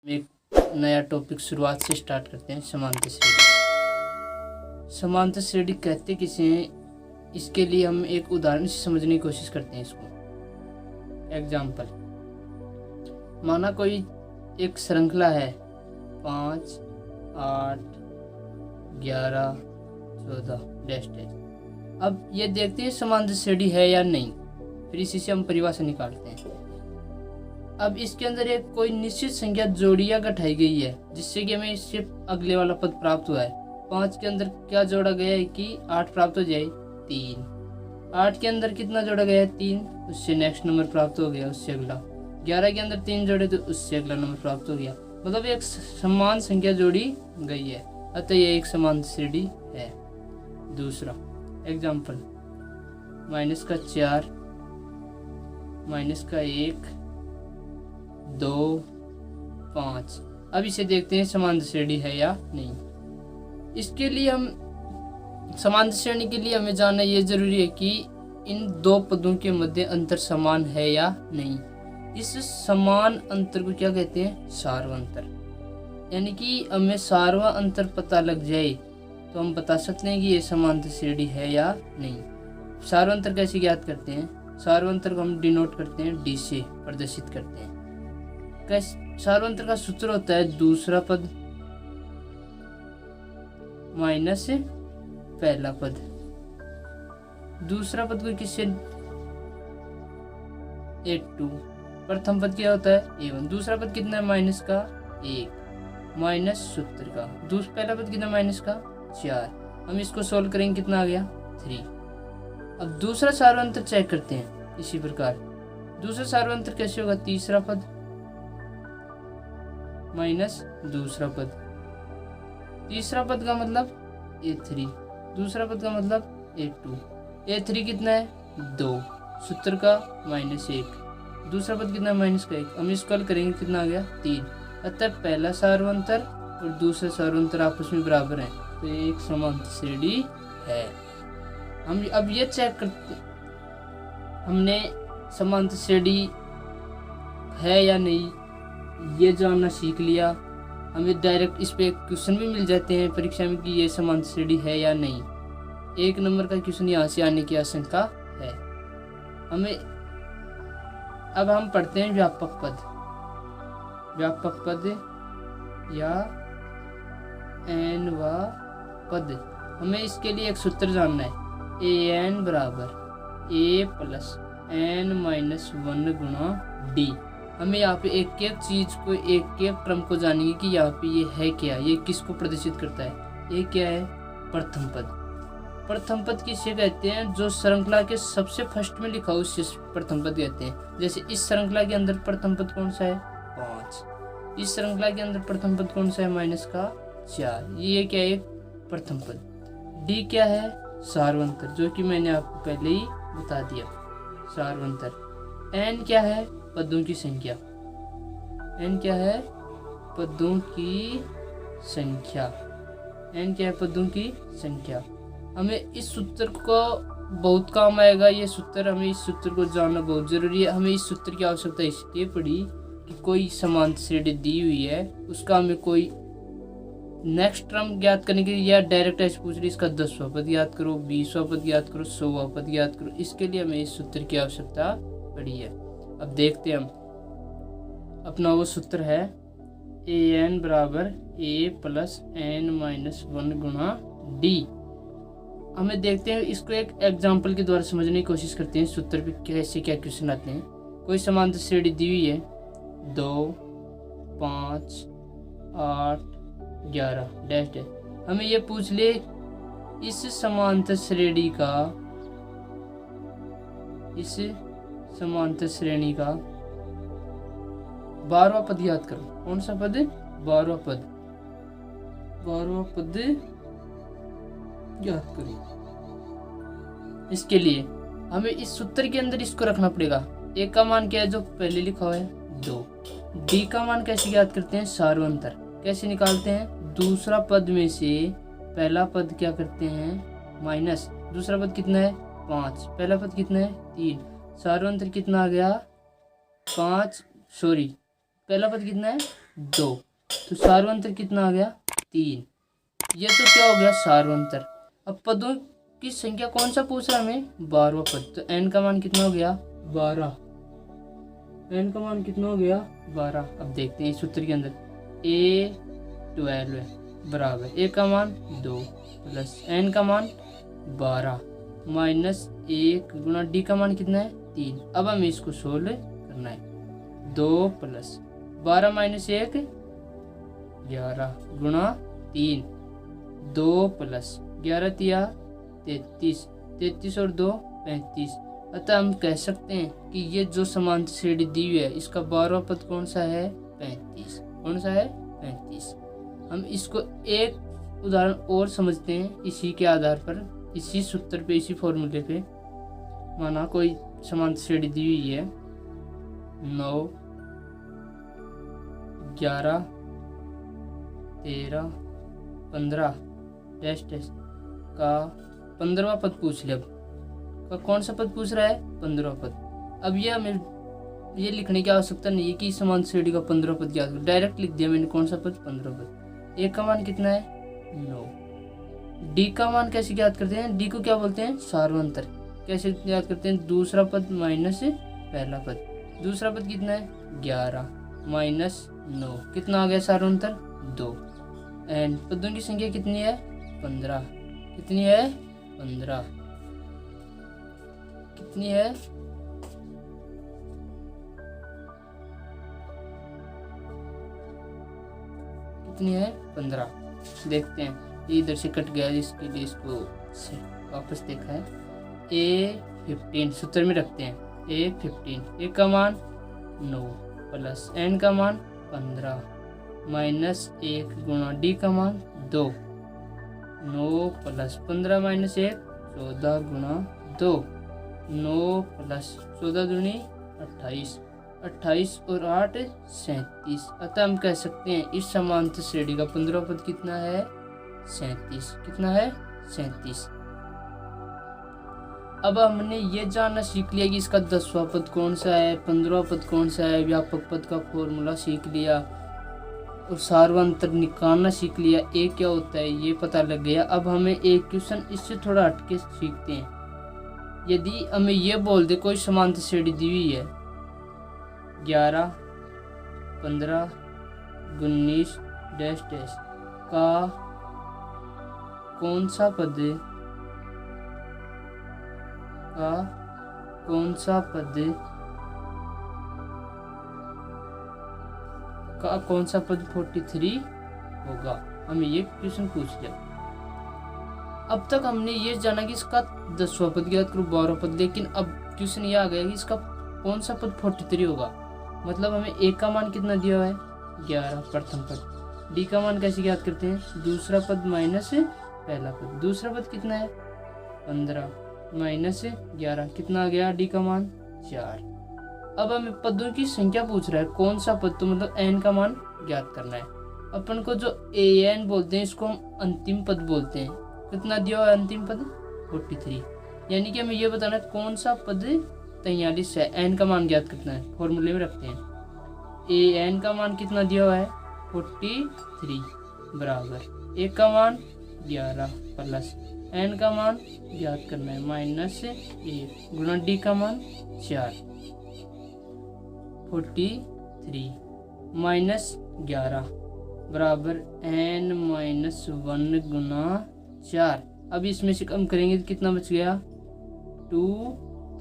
एक नया टॉपिक शुरुआत से स्टार्ट करते हैं। समांतर श्रेणी। समांतर श्रेणी कहते किसे हैं, इसके लिए हम एक उदाहरण से समझने की कोशिश करते हैं इसको। एग्जाम्पल, माना कोई एक श्रृंखला है 5, 8, 11, 14 डैश डैश। अब ये देखते हैं समांतर श्रेणी है या नहीं, फिर इसी से हम परिभाषा निकालते हैं। अब इसके अंदर एक कोई निश्चित संख्या जोड़ी या घटाई गई है, जिससे कि हमें इससे अगले वाला पद प्राप्त हुआ है। 5 के अंदर क्या जोड़ा गया है कि 8 प्राप्त हो जाए, 3। 8 के अंदर कितना जोड़ा गया है, 3, उससे नेक्स्ट नंबर प्राप्त हो गया, उससे अगला। 11 के अंदर 3 जोड़े तो उससे अगला नंबर प्राप्त हो गया। मतलब एक समान संख्या जोड़ी गई है, अतः यह एक समांतर श्रेणी है। दूसरा एग्जाम्पल, -4, -1, 2, 5। अब इसे देखते हैं समांतर श्रेणी है या नहीं। इसके लिए हम समांतर श्रेणी के लिए हमें जानना ये जरूरी है कि इन दो पदों के मध्य अंतर समान है या नहीं। इस समान अंतर को क्या कहते हैं, सार्वंतर। यानी कि हमें सार्वा अंतर पता लग जाए तो हम बता सकते हैं कि ये समांतर श्रेणी है या नहीं। सार्वंतर कैसे ज्ञात करते हैं, सार्वंतर को हम डिनोट करते हैं, डी से प्रदर्शित करते हैं। सार्वंतर का सूत्र होता है दूसरा पद माइनस पहला पद। दूसरा पद को किससे, A2। प्रथम पद क्या होता है, A1। दूसरा पद कितना है, -1 माइनस सूत्र का। पहला पद कितना, -4। हम इसको सोल्व करेंगे, कितना आ गया, 3। अब दूसरा सार्वंतर चेक करते हैं। इसी प्रकार दूसरा सार्वंतर कैसे होगा, तीसरा पद माइनस दूसरा पद। तीसरा पद का मतलब A3, दूसरा पद का मतलब A2। A3 कितना है, 2, सूत्र का -1। दूसरा पद कितना है, -1। हम इसको हल करेंगे, कितना आ गया, 3। अतः पहला सार्वंतर और दूसरा सार्वंतर आपस में बराबर हैं, तो ये एक समांतर श्रेणी है। हम अब ये चेक करते, हमने समांतर श्रेणी है या नहीं ये जानना सीख लिया। हमें डायरेक्ट इस पे क्वेश्चन भी मिल जाते हैं परीक्षा में कि ये समांतर श्रेणी है या नहीं। 1 नंबर का क्वेश्चन यहाँ से आने की आशंका है हमें। अब हम पढ़ते हैं व्यापक पद। व्यापक पद या n वा पद, हमें इसके लिए एक सूत्र जानना है। an बराबर a प्लस n-1 गुणा d। हमें यहाँ पे एक एक चीज को, एक एक क्रम को जानेंगे कि यहाँ पे ये है क्या, ये किसको प्रदर्शित करता है। ये क्या है, प्रथम पद। प्रथम पद किसे कहते हैं, जो श्रृंखला के सबसे फर्स्ट में लिखा हो उससे प्रथम पद कहते हैं। जैसे इस श्रृंखला के अंदर प्रथम पद कौन सा है, 5। इस श्रृंखला के अंदर प्रथम पद कौन सा है, -4। ये क्या है, प्रथम पद। डी क्या है, सार्वंतर, जो कि मैंने आपको पहले ही बता दिया, सार्वंतर। एन क्या है, पदों की संख्या। n क्या है, पदों की संख्या। n क्या है, पदों की संख्या। हमें इस सूत्र को बहुत काम आएगा। ये सूत्र, हमें इस सूत्र को जानना बहुत जरूरी है। हमें इस सूत्र की आवश्यकता इसलिए पड़ी कि कोई समांतर श्रेणी दी हुई है, उसका हमें कोई नेक्स्ट टर्म ज्ञात करने के लिए, या डायरेक्ट ऐसे पूछ रही इसका 10वां पद याद करो, 20वां पद याद करो, 100वां पद याद करो। इसके लिए हमें इस सूत्र की आवश्यकता पड़ी है। अब देखते हैं हम अपना वो सूत्र है, an बराबर a प्लस n-1 गुणा d। हमें देखते हैं, इसको एक एग्जाम्पल के द्वारा समझने की कोशिश करते हैं। सूत्र पे कैसे क्या क्वेश्चन आते हैं। कोई समांतर श्रेणी दी हुई है 2, 5, 8, 11 डैश डैश। हमें ये पूछ ले, इस समांतर श्रेणी का, इस समांतर श्रेणी का 12वां पद याद करो। कौन सा पद, 12वां पद। 12वां पद याद करो। इसके लिए हमें इस सूत्र के अंदर इसको रखना पड़ेगा। ए का मान क्या है, जो पहले लिखा हुआ है, 2। डी का मान कैसे याद करते हैं, सार्वंतर। कैसे निकालते हैं, दूसरा पद में से पहला पद क्या करते हैं, माइनस दूसरा पद कितना है, 5। पहला पद कितना है, 3। सार्वंतर कितना आ गया, 5, सॉरी पहला पद कितना है 2। तो सार्वंतर कितना आ गया 3। ये तो क्या हो गया सार्वंतर। अब पदों की संख्या कौन सा पूछ रहा है हमें 12वां पद। तो n का मान कितना हो गया 12। n का मान कितना हो गया 12। अब देखते हैं इस सूत्र के अंदर a 12 है बराबर a का मान 2 प्लस n का मान 12 माइनस 1 गुना d का मान कितना है 3। अब हमें इसको सोल्व करना है। 2 प्लस 12 माइनस 1 11 गुना 3। 2 प्लस 11 तिया 33। 33 और 2 35। अतः हम कह सकते हैं कि ये जो समांतर श्रेणी दी हुई है इसका 12वां पद कौन सा है 35। कौन सा है 35। हम इसको एक उदाहरण और समझते हैं इसी के आधार पर, इसी सूत्र पे, इसी फॉर्मूले पे। माना कोई समांतर श्रेणी दी हुई है 9 11 13 15 टेस्ट का 15वां पद पूछ लिया। का कौन सा पद पूछ रहा है 15वां पद। अब ये हमें ये लिखने की आवश्यकता नहीं है कि समांतर श्रेणी का 15वां पद याद करो, डायरेक्ट लिख दिया मैंने कौन सा पद 15वां पद। ए का मान कितना है 9। डी का मान कैसे याद करते हैं, डी को क्या बोलते हैं सार्वंतर। कैसे याद करते हैं दूसरा पद माइनस पहला पद। दूसरा पद कितना है 11 माइनस 9 कितना आ गया सार्वंतर 2। एंड पदों की संख्या कितनी है 15। कितनी है 15। कितनी है कितनी है 15। देखते हैं ये इधर से कट गया, इसके लिए इसको से वापस देखा है। A15 सूत्र में रखते हैं A15। ए का मान 9 प्लस n का मान 15 माइनस 1 गुना d का मान 2। 9 प्लस 15 माइनस 1 14 गुना 2। 9 प्लस 14 दूनी 28। 28 और 8 37। अतः हम कह सकते हैं इस समांतर श्रेणी का 15वां पद कितना है 37। कितना है 37। अब हमने ये जानना सीख लिया कि इसका 10वां पद कौन सा है, 15वां पद कौन सा है, व्यापक पद का फॉर्मूला सीख लिया और सार्वंतर निकालना सीख लिया। ए क्या होता है ये पता लग गया। अब हमें एक क्वेश्चन इससे थोड़ा हटके सीखते हैं। यदि हमें ये बोल दे कोई समांतर श्रेणी दी हुई है 11 15 19 डैश डैश का कौन सा पद का कौन सा पद का कौन सा पद 43 होगा। हमें ये क्वेश्चन पूछ लिया। अब तक हमने ये जाना कि इसका 10वां पद याद करो 12वां पद, लेकिन अब क्वेश्चन ये आ गया कि इसका कौन सा पद 43 होगा। मतलब हमें ए का मान कितना दिया हुआ है 11 प्रथम पद। डी का मान कैसे याद करते हैं दूसरा पद माइनस पहला पद। दूसरा पद कितना है 15 माइनस 11 कितना आ गया डी का मान 4। अब हमें पदों की संख्या पूछ रहा है कौन सा पद, तो मतलब एन का मान ज्ञात करना है। अपन को जो ए एन बोलते हैं इसको हम अंतिम पद बोलते हैं। कितना दिया हुआ है अंतिम पद 43। यानी कि हमें ये बताना है कौन सा पद 43 है। एन का मान ज्ञात करना है, फॉर्मूले में रखते हैं। ए एन का मान कितना दिया हुआ है 43 बराबर ए का मान 11 प्लस एन का मान ज्ञात करना है माइनस 1 गुना डी का मान 4। 43 माइनस 11 बराबर एन माइनस 1 गुना 4। अब इसमें से कम करेंगे तो कितना बच गया 2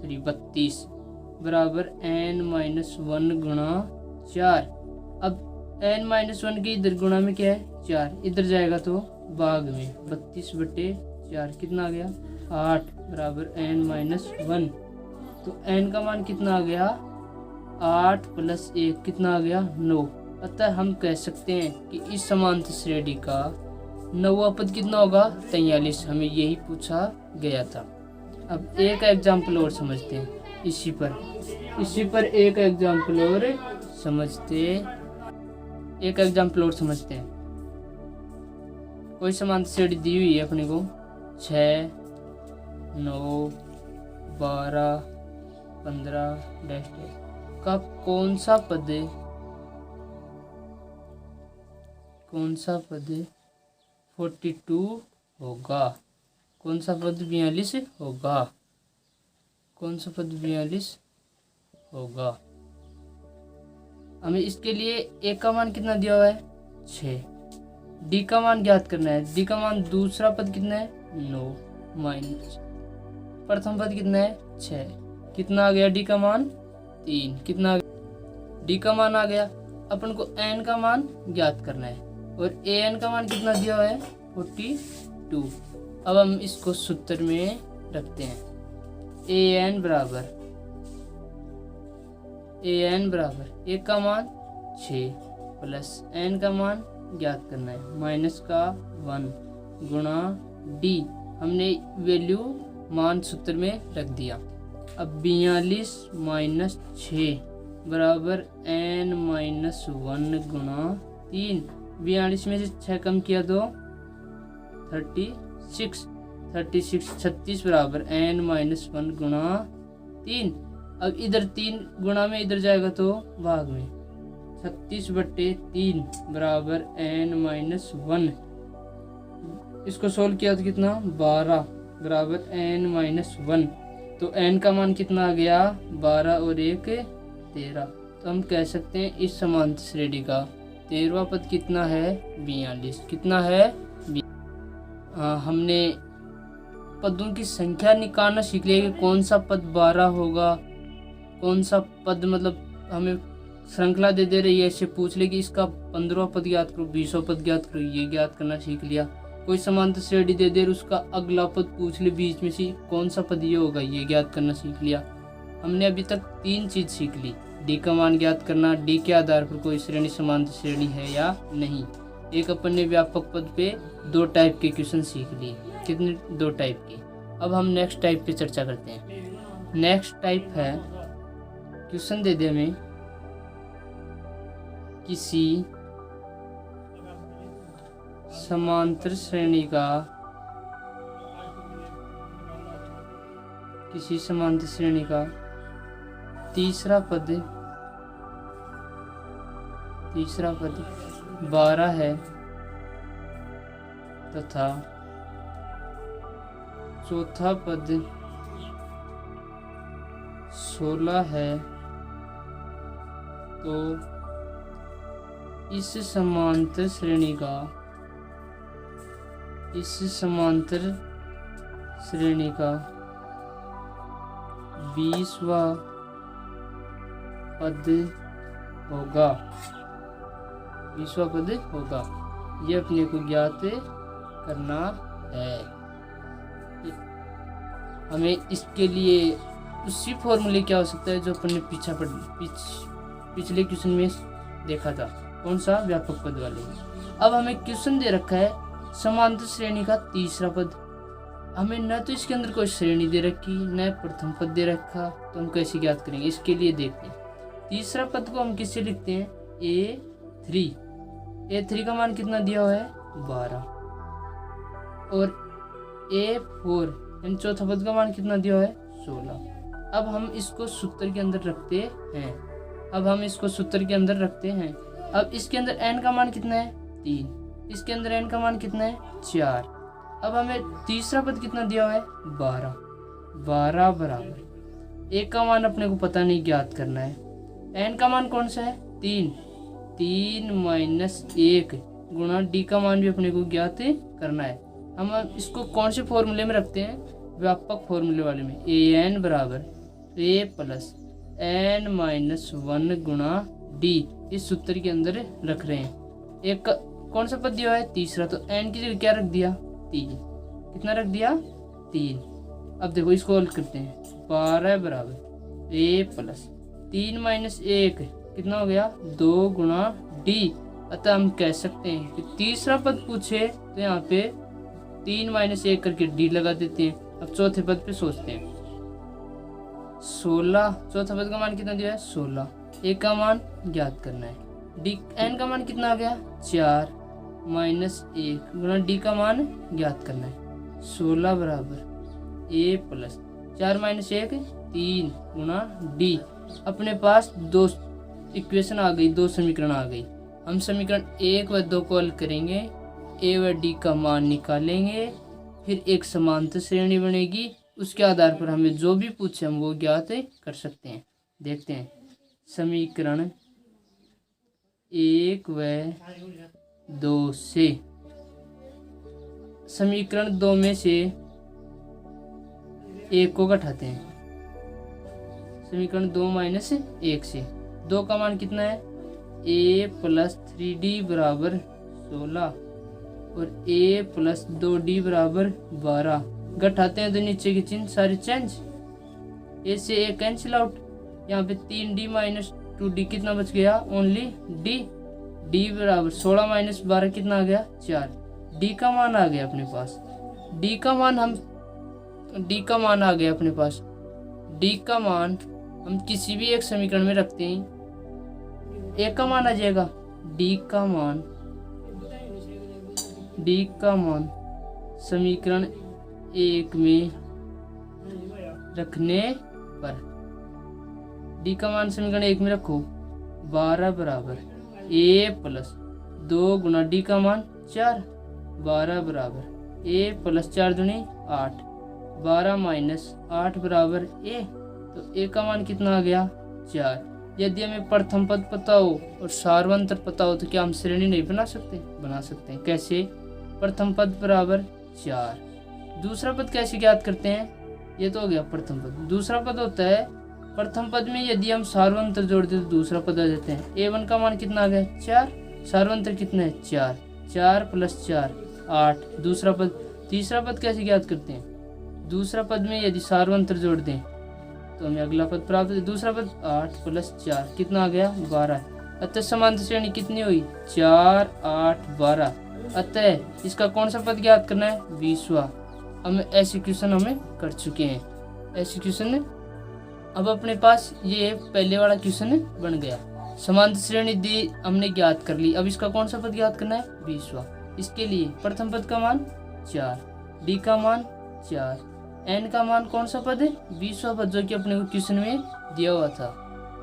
3 32 बराबर एन माइनस 1 गुना 4। अब एन माइनस 1 के इधर गुणा में क्या है 4, इधर जाएगा तो भाग में 32/4 कितना आ गया 8 बराबर एन माइनस 1। तो एन का मान कितना आ गया 8 प्लस 1 कितना आ गया 9। अतः हम कह सकते हैं कि इस समांतर श्रेणी का 9वां पद कितना होगा 43। हमें यही पूछा गया था। अब एक एग्जाम्पल और समझते हैं इसी पर एक एग्जाम्पल और समझते हैं। कोई समांतर श्रेणी दी हुई है अपने को 6 9 12 15 डैश डैश का कौन सा पद कौन सा पद 42 होगा? कौन सा पद 42 होगा? कौन सा पद 42 होगा? हमें इसके लिए ए का मान कितना दिया हुआ है? 6। डी का मान ज्ञात करना है। डी का मान दूसरा पद कितना है? 9 माइनस प्रथम पद कितना है? 6। कितना आ गया डी का मान? 3। कितना आ गया? डी का मान आ गया। अपन को एन का मान ज्ञात करना है और ए एन का मान कितना दिया हुआ है? 42। अब हम इसको सूत्र में रखते हैं। ए एन बराबर ए का मान 6 प्लस एन का मान ज्ञात करना है माइनस का 1 गुणा डी। हमने वैल्यू मान सूत्र में रख दिया। अब 42 माइनस 6 बराबर एन माइनस 1 गुणा 3। 42 में से 6 कम किया तो 36 बराबर एन माइनस 1 गुणा 3। अब इधर 3 गुणा में इधर जाएगा तो भाग में 36/3 बराबर एन माइनस 1। इसको सोल्व किया तो कितना? 12 बराबर एन माइनस 1। तो एन का मान कितना आ गया? 12 और 1 13। तो हम कह सकते हैं इस समांतर श्रेणी का 13वां पद कितना है? 42। कितना है? हमने पदों की संख्या निकालना सीख लिया कि कौन सा पद 12 होगा, कौन सा पद मतलब हमें श्रृंखला दे रही है, इससे पूछ ले कि इसका 15वां पद ज्ञात करो, 20वां पद ज्ञात करो, ये ज्ञात करना सीख लिया। कोई समांतर श्रेणी दे उसका अगला पद पूछ ले बीच में से कौन सा पद ये होगा, ये ज्ञात करना सीख लिया। हमने अभी तक 3 चीज सीख ली। डी का मान ज्ञात करना, डी के आधार पर कोई श्रेणी समांतर श्रेणी है या नहीं। एक अपन ने व्यापक पद पे 2 टाइप के क्वेश्चन सीख लिए। कितने? 2 टाइप के। अब हम नेक्स्ट टाइप पे चर्चा करते हैं। नेक्स्ट टाइप है क्वेश्चन दे दे हमें किसी समांतर श्रेणी का तीसरा पद 12 है तथा चौथा पद 16 है, तो इस समांतर श्रेणी का 20वां पद होगा। 20वां पद होगा, ये अपने को ज्ञात करना है। हमें इसके लिए उसी फॉर्मूले क्या हो सकता है जो अपन ने पिछले क्वेश्चन में देखा था। कौन सा? व्यापक पद वाले। अब हमें क्वेश्चन दे रखा है समांतर श्रेणी का तीसरा पद। हमें न तो इसके अंदर कोई श्रेणी दे रखी न प्रथम पद दे रखा, तो हम कैसे ज्ञात करेंगे? इसके लिए देखते हैं। तीसरा पद को हम किससे लिखते हैं? A3 का मान कितना दिया हुआ है? 12 और A4 यानी चौथा पद का मान कितना दिया हुआ है? 16। अब हम इसको सूत्र के अंदर रखते हैं। अब इसके अंदर n का मान कितना है? 3। इसके अंदर n का मान कितना है? 4। अब हमें तीसरा पद कितना दिया हुआ है? 12 बराबर a का मान अपने को पता नहीं, ज्ञात करना है। n का मान कौन सा है? 3 माइनस 1 गुणा डी का मान भी अपने को ज्ञात करना है। हम इसको कौन से फॉर्मूले में रखते हैं? व्यापक फॉर्मूले वाले में। an बराबर a प्लस n माइनस 1 गुणा डी, इस सूत्र के अंदर रख रहे हैं। एक कौन सा पद दिया है? तीसरा, तो n की जगह क्या रख दिया? 3। कितना रख दिया? 3। अब देखो इसको हल करते हैं। 12 बराबर a प्लस 3 माइनस 1 कितना हो गया? 2 गुणा डी। अतः हम कह सकते हैं कि तीसरा पद पूछे तो यहाँ पे 3 माइनस 1 करके डी लगा देते हैं। अब चौथे पद पे सोचते हैं। 16, चौथा पद का मान कितना दिया है? 16। ए का मान ज्ञात करना है। डी एन का मान कितना आ गया? 4 माइनस 1 गुणा डी का मान ज्ञात करना है। 16 बराबर ए प्लस 4 माइनस 1 3 गुणा डी। अपने पास 2 इक्वेशन आ गई, 2 समीकरण आ गई। हम समीकरण 1 व 2 को हल करेंगे, ए व डी का मान निकालेंगे, फिर एक समांतर श्रेणी बनेगी, उसके आधार पर हमें जो भी पूछे हम वो ज्ञात कर सकते हैं। देखते हैं समीकरण 1 व 2 से, समीकरण 2 में से 1 को घटाते हैं, समीकरण 2 माइनस 1 से 2 का मान कितना है, a प्लस 3d बराबर 16 और a प्लस 2d बराबर 12। घटाते हैं तो नीचे के चिन्ह सारे चेंज, a से a कैंसिल आउट, यहाँ पे 3d माइनस 2d कितना बच गया, ओनली d। d बराबर 16 माइनस 12 कितना आ गया, 4। d का मान आ गया अपने पास, d का मान आ गया अपने पास। d का मान हम किसी भी एक समीकरण में रखते हैं, a का मान आ जाएगा, d का मान समीकरण 1 में रखने पर, d का मान समीकरण 1 में रखो, 12 बराबर a प्लस 2 गुना d का मान 4, 12 बराबर a प्लस 4 दूनी 8, 12 माइनस 8 बराबर a, तो a का मान कितना आ गया, 4। यदि हमें प्रथम पद पता हो और सार्वंतर पता हो तो क्या हम श्रेणी नहीं बना सकते, बना सकते हैं। कैसे, प्रथम पद बराबर 4। दूसरा पद कैसे ज्ञात करते हैं, ये तो हो गया प्रथम पद। दूसरा पद होता है, प्रथम पद में यदि हम सार्वंतर जोड़ते तो दूसरा पद आ जाते हैं। a1 का मान कितना आ गया, 4, सार्वंतर कितना है, 4, 4 प्लस 4 8, दूसरा पद। तीसरा पद कैसे ज्ञात करते हैं, दूसरा पद में यदि सार्वंतर जोड़ दें तो हमें अगला पद प्राप्त होता है। दूसरा पद 8 प्लस 4 कितना आ गया, 12। अतः समांतर श्रेणी कितनी हुई, 4, 8, 12। अतः इसका कौन सा पद ज्ञात करना है, 20वां। हम ऐसे क्वेश्चन हमें कर चुके हैं, ऐसे क्वेश्चन अब अपने पास ये पहले वाला क्वेश्चन बन गया। समांतर श्रेणी दी हमने ज्ञात कर ली, अब इसका कौन सा पद ज्ञात करना है, 20वां। इसके लिए प्रथम पद का मान 4, डी का मान 4, एन का मान कौन सा पद है, 20वां पद, जो कि अपने को क्वेश्चन में दिया हुआ था।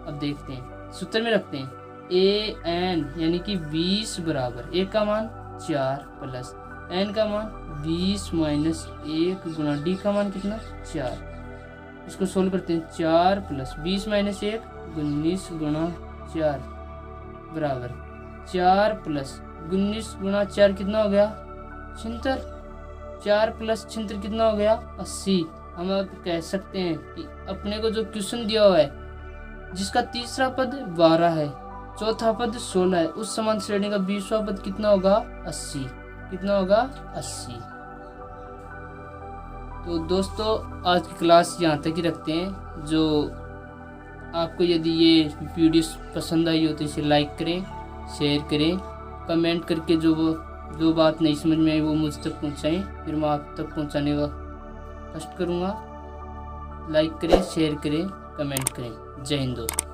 अब देखते हैं, सूत्र में रखते हैं, ए एन यानी कि 20 बराबर ए का मान 4 प्लस एन का मान 20 माइनस 1 गुना डी का मान कितना, 4। इसको सोल्व करते हैं, 4 प्लस 20 माइनस 1 19 गुना 4 बराबर 4 प्लस 19 गुना 4 कितना हो गया, 76। 4 प्लस 76 कितना हो गया, 80। हम अब कह सकते हैं कि अपने को जो क्वेश्चन दिया हुआ है, जिसका तीसरा पद 12 है, चौथा पद 16 है, उस समांतर श्रेणी का 20वां पद कितना होगा, 80। कितना होगा, 80। तो दोस्तों आज की क्लास यहाँ तक ही रखते हैं। जो आपको यदि ये वीडियो पसंद आई हो तो इसे लाइक करें, शेयर करें, कमेंट करके जो बात नहीं समझ में आई वो मुझ तक पहुँचाएँ, फिर मैं आप तक पहुँचाने का कष्ट करूँगा। लाइक करें, शेयर करें, कमेंट करें। जय हिंद दोस्तों।